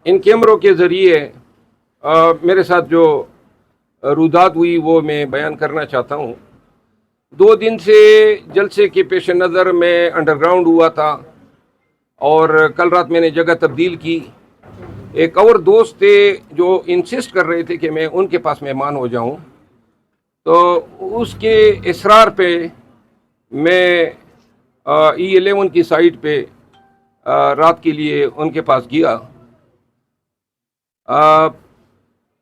ان کیمروں کے ذریعے میرے ساتھ جو رودات ہوئی وہ میں بیان کرنا چاہتا ہوں۔ 2 دن سے جلسے کے پیش نظر میں انڈر گراؤنڈ ہوا تھا اور کل رات میں نے جگہ تبدیل کی۔ ایک اور دوست تھے جو انسسٹ کر رہے تھے کہ میں ان کے پاس مہمان ہو جاؤں، تو اس کے اصرار پہ میں E11 کی سائٹ پہ رات کے لیے ان کے پاس گیا۔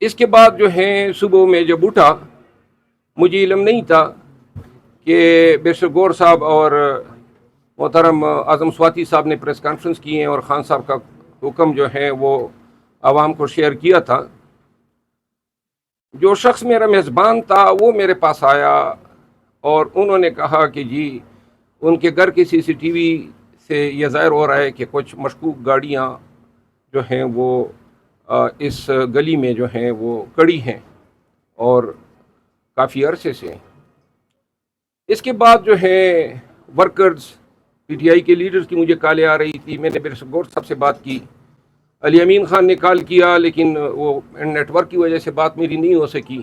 اس کے بعد جو ہے صبح میں جب اٹھا، مجھے علم نہیں تھا کہ بیشر گور صاحب اور محترم اعظم سواتی صاحب نے پریس کانفرنس کی ہیں اور خان صاحب کا حکم جو ہے وہ عوام کو شیئر کیا تھا۔ جو شخص میرا میزبان تھا وہ میرے پاس آیا اور انہوں نے کہا کہ جی ان کے گھر کی CCTV سے یہ ظاہر ہو رہا ہے کہ کچھ مشکوک گاڑیاں جو ہیں وہ اس گلی میں جو ہیں وہ کڑی ہیں اور کافی عرصے سے۔ اس کے بعد جو ہے ورکرز PTI کے لیڈرز کی مجھے کالیں آ رہی تھی۔ میں نے بیشر گور صاحب سے بات کی، علی امین خان نے کال کیا، لیکن وہ نیٹ ورک کی وجہ سے بات میری نہیں ہو سکی۔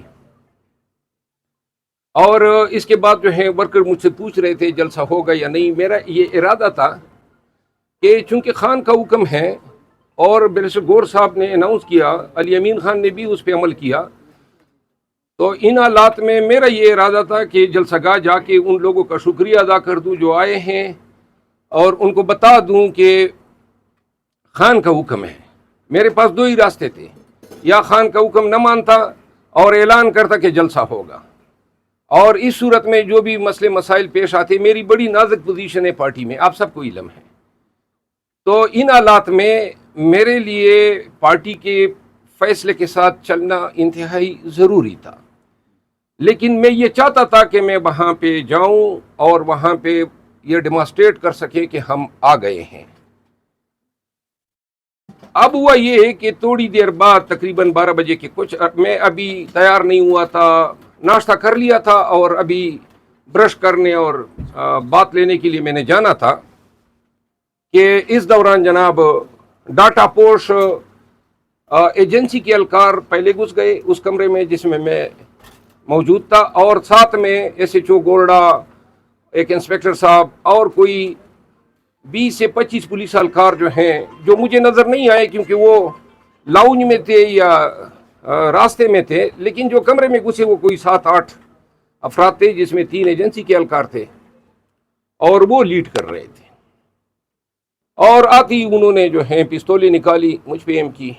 اور اس کے بعد جو ہے ورکر مجھ سے پوچھ رہے تھے جلسہ ہوگا یا نہیں۔ میرا یہ ارادہ تھا کہ چونکہ خان کا حکم ہے اور بیشر گور صاحب نے اناؤنس کیا، علی امین خان نے بھی اس پہ عمل کیا، تو ان حالات میں میرا یہ ارادہ تھا کہ جلسہ گاہ جا کے ان لوگوں کا شکریہ ادا کر دوں جو آئے ہیں اور ان کو بتا دوں کہ خان کا حکم ہے۔ میرے پاس 2 ہی راستے تھے، یا خان کا حکم نہ مانتا اور اعلان کرتا کہ جلسہ ہوگا، اور اس صورت میں جو بھی مسئلے مسائل پیش آتے، میری بڑی نازک پوزیشن ہے پارٹی میں، آپ سب کو علم ہے، تو ان حالات میں میرے لیے پارٹی کے فیصلے کے ساتھ چلنا انتہائی ضروری تھا۔ لیکن میں یہ چاہتا تھا کہ میں وہاں پہ جاؤں اور وہاں پہ یہ ڈیمانسٹریٹ کر سکیں کہ ہم آ گئے ہیں۔ اب ہوا یہ کہ تھوڑی دیر بعد تقریباً 12 بجے کے کچھ، میں ابھی تیار نہیں ہوا تھا، ناشتہ کر لیا تھا اور ابھی برش کرنے اور بات لینے کے لیے میں نے جانا تھا کہ اس دوران جناب ڈاٹا پوش ایجنسی کے اہلکار پہلے گھس گئے اس کمرے میں جس میں میں موجود تھا، اور ساتھ میں SHO گولڈا، ایک انسپیکٹر صاحب اور کوئی 20 سے 25 پولیس اہلکار جو ہیں، جو مجھے نظر نہیں آئے کیونکہ وہ لاؤنج میں تھے یا راستے میں تھے، لیکن جو کمرے میں گھسے وہ کوئی 7-8 افراد تھے، جس میں 3 ایجنسی کے اہلکار تھے اور وہ لیڈ کر رہے تھے۔ اور آتی انہوں نے جو ہیں پستولیں نکالی، مجھ پہ ایم کی،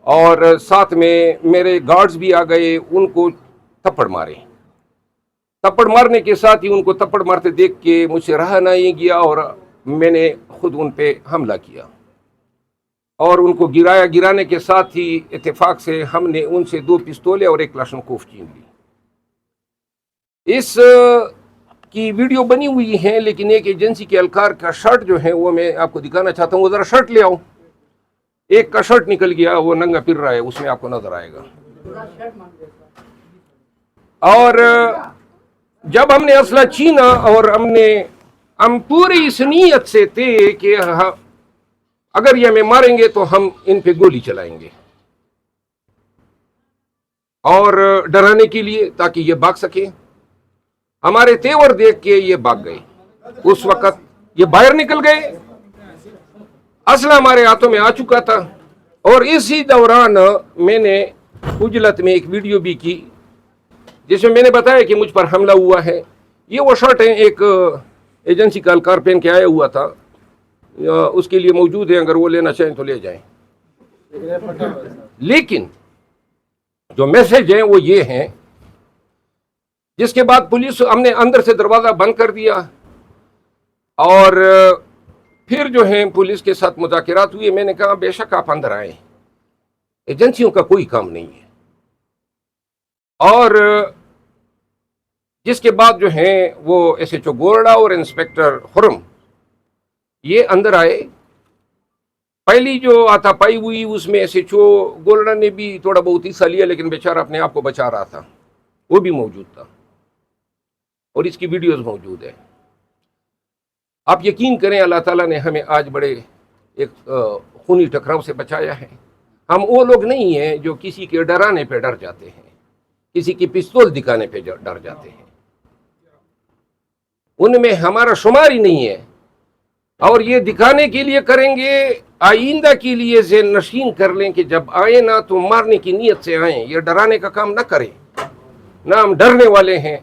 اور ساتھ میں میرے گارڈز بھی آ گئے، ان کو تھپڑ مارے۔ تھپڑ مارنے کے ساتھ ہی ان کو تھپڑ مارتے دیکھ کے مجھ سے رہا نہیں گیا اور میں نے خود ان پہ حملہ کیا اور ان کو گرانے کے ساتھ ہی اتفاق سے ہم نے ان سے 2 پستولیں اور 1 کلاشنکوف چھین لی۔ اس کی ویڈیو بنی ہوئی ہے، لیکن ایک ایجنسی کے اہلکار کا شرٹ جو ہے وہ میں آپ کو دکھانا چاہتا ہوں، وہ ذرا شرٹ لے آؤ۔ ایک کا شرٹ نکل گیا، وہ ننگا پھر رہا ہے، اس میں آپ کو نظر آئے گا۔ اور جب ہم نے اسلحہ چھینا اور ہم پوری اس نیت سے تھے کہ اگر یہ ہمیں ماریں گے تو ہم ان پہ گولی چلائیں گے، اور ڈرانے کے لیے تاکہ یہ بھاگ سکیں۔ ہمارے تیور دیکھ کے یہ بھاگ گئے، اس وقت یہ باہر نکل گئے، اسلحہ ہمارے ہاتھوں میں آ چکا تھا، اور اسی دوران میں نے اجلت میں ایک ویڈیو بھی کی جس میں نے بتایا کہ مجھ پر حملہ ہوا ہے۔ یہ وہ شرٹ ہے، ایک ایجنسی کا اہلکار پہن کے آیا ہوا تھا، اس کے لیے موجود ہے، اگر وہ لینا چاہیں تو لے جائیں۔ لیکن جو میسج ہیں وہ یہ ہیں، جس کے بعد پولیس، ہم نے اندر سے دروازہ بند کر دیا اور پھر جو ہیں پولیس کے ساتھ مذاکرات ہوئے۔ میں نے کہا بے شک آپ اندر آئیں، ایجنسیوں کا کوئی کام نہیں ہے۔ اور جس کے بعد جو ہیں وہ SHO گورڈا اور انسپیکٹر خرم یہ اندر آئے۔ پہلی جو آتا پائی ہوئی اس میں SHO گورڈا نے بھی تھوڑا بہت حصہ لیا، لیکن بیچارہ اپنے آپ کو بچا رہا تھا، وہ بھی موجود تھا اور اس کی ویڈیوز موجود ہے۔ آپ یقین کریں اللہ تعالیٰ نے ہمیں آج بڑے ایک خونی ٹکراؤ سے بچایا ہے. ہم وہ لوگ نہیں ہیں جو کسی کے ڈرانے پہ ڈر جاتے ہیں, کسی کی پستول دکھانے پہ ڈر جاتے ہیں. ان میں ہمارا شمار ہی نہیں ہے. اور یہ دکھانے کے لیے کریں گے, آئندہ کے لیے ذہن نشین کر لیں کہ جب آئے نا تو مارنے کی نیت سے آئیں, یہ ڈرانے کا کام نہ کریں. نہ ہم ڈرنے والے ہیں,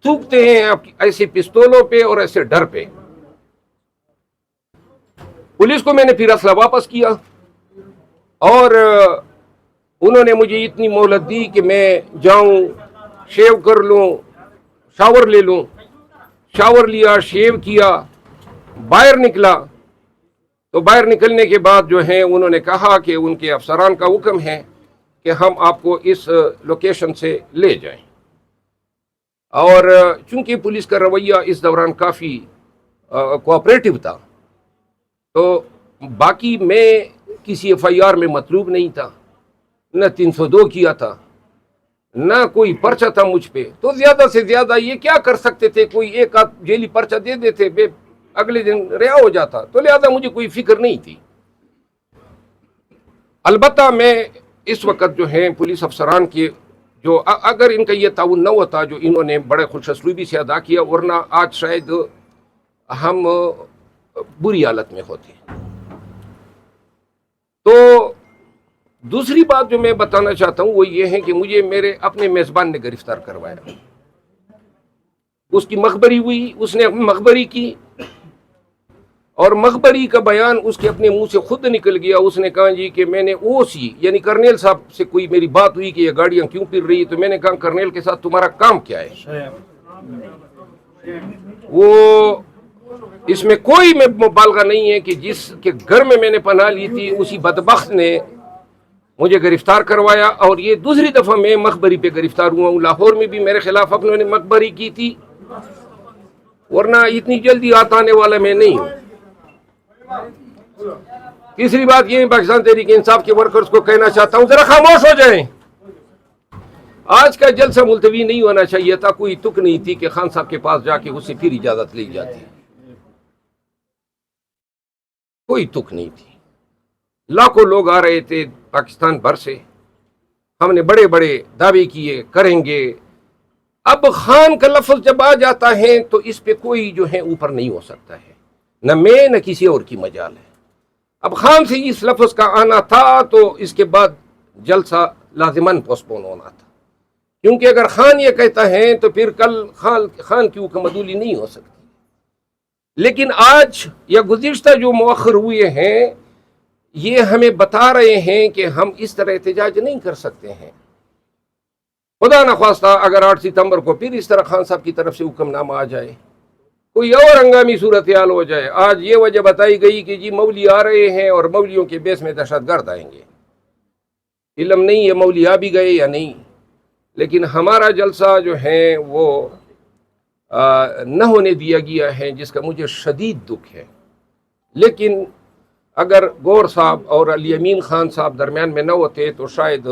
تھوکتے ہیں ایسے پستولوں پہ اور ایسے ڈر پہ. پولیس کو میں نے پھر اسلحہ واپس کیا اور انہوں نے مجھے اتنی مہلت دی کہ میں جاؤں, شیو کر لوں, شاور لے لوں. شاور لیا, شیو کیا, باہر نکلا. تو باہر نکلنے کے بعد جو ہے انہوں نے کہا کہ ان کے افسران کا حکم ہے کہ ہم آپ کو اس لوکیشن سے لے جائیں. اور چونکہ پولیس کا رویہ اس دوران کافی کوآپریٹو تھا, تو باقی میں کسی ایف آئی آر میں مطلوب نہیں تھا, نہ 302 کیا تھا, نہ کوئی پرچہ تھا مجھ پہ. تو زیادہ سے زیادہ یہ کیا کر سکتے تھے, کوئی ایک آدھ جیلی پرچہ دے دیتے, اگلے دن رہا ہو جاتا. تو لہذا مجھے کوئی فکر نہیں تھی. البتہ میں اس وقت جو ہیں پولیس افسران کے جو اگر ان کا یہ تعاون نہ ہوتا جو انہوں نے بڑے خوش اسلوبی سے ادا کیا, ورنہ آج شاید ہم بری حالت میں ہوتے. تو دوسری بات جو میں بتانا چاہتا ہوں وہ یہ ہے کہ مجھے میرے اپنے میزبان نے گرفتار کروایا. اس کی مخبری ہوئی, اس نے اپنی مخبری کی, اور مخبری کا بیان اس کے اپنے منہ سے خود نکل گیا. اس نے کہا جی کہ میں نے او سی یعنی کرنیل صاحب سے کوئی میری بات ہوئی کہ یہ گاڑیاں کیوں پھر رہی. تو میں نے کہا کرنیل کے ساتھ تمہارا کام کیا ہے. وہ اس میں کوئی مبالغہ نہیں ہے کہ جس کے گھر میں نے پناہ لی تھی اسی بدبخت نے مجھے گرفتار کروایا. اور یہ دوسری دفعہ میں مخبری پہ گرفتار ہوا ہوں. لاہور میں بھی میرے خلاف اپنوں نے مخبری کی تھی, ورنہ اتنی جلدی آنے والا میں نہیں ہوں. تیسری بات یہ پاکستان تحریک انصاف کے ورکرز کو کہنا چاہتا ہوں, ذرا خاموش ہو جائیں. آج کا جلسہ ملتوی نہیں ہونا چاہیے تھا. کوئی تک نہیں تھی کہ خان صاحب کے پاس جا کے اس سے پھر اجازت لی جاتی, کوئی تک نہیں تھی. لاکھوں لوگ آ رہے تھے پاکستان بھر سے. ہم نے بڑے بڑے دعوے کیے کریں گے. اب خان کا لفظ جب آ جاتا ہے تو اس پہ کوئی جو ہے اوپر نہیں ہو سکتا ہے, نہ میں نہ کسی اور کی مجال ہے. اب خان سے اس لفظ کا آنا تھا تو اس کے بعد جلسہ لازماً پوسٹپون ہونا تھا, کیونکہ اگر خان یہ کہتا ہے تو پھر کل خان کی حکم عدولی نہیں ہو سکتی. لیکن آج یا گزشتہ جو مؤخر ہوئے ہیں یہ ہمیں بتا رہے ہیں کہ ہم اس طرح احتجاج نہیں کر سکتے ہیں. خدا نخواستہ اگر 8 ستمبر کو پھر اس طرح خان صاحب کی طرف سے حکم نامہ آ جائے, کوئی اور ہنگامی صورتحال ہو جائے. آج یہ وجہ بتائی گئی کہ جی مولوی آ رہے ہیں اور مولیوں کے بیس میں دہشت گرد آئیں گے. علم نہیں یہ مولوی آ بھی گئے یا نہیں, لیکن ہمارا جلسہ جو ہے وہ نہ ہونے دیا گیا ہے, جس کا مجھے شدید دکھ ہے. لیکن اگر گور صاحب اور علی امین خان صاحب درمیان میں نہ ہوتے تو شاید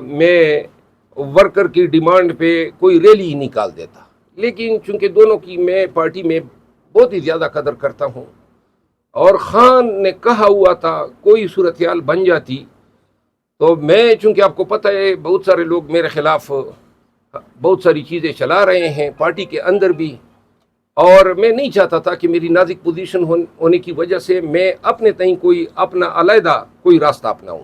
میں ورکر کی ڈیمانڈ پہ کوئی ریلی ہی نکال دیتا. لیکن چونکہ دونوں کی میں پارٹی میں بہت ہی زیادہ قدر کرتا ہوں, اور خان نے کہا ہوا تھا کوئی صورتحال بن جاتی تو میں, چونکہ آپ کو پتہ ہے بہت سارے لوگ میرے خلاف بہت ساری چیزیں چلا رہے ہیں پارٹی کے اندر بھی, اور میں نہیں چاہتا تھا کہ میری نازک پوزیشن ہونے کی وجہ سے میں اپنے تئیں کوئی اپنا علیحدہ کوئی راستہ اپناؤں.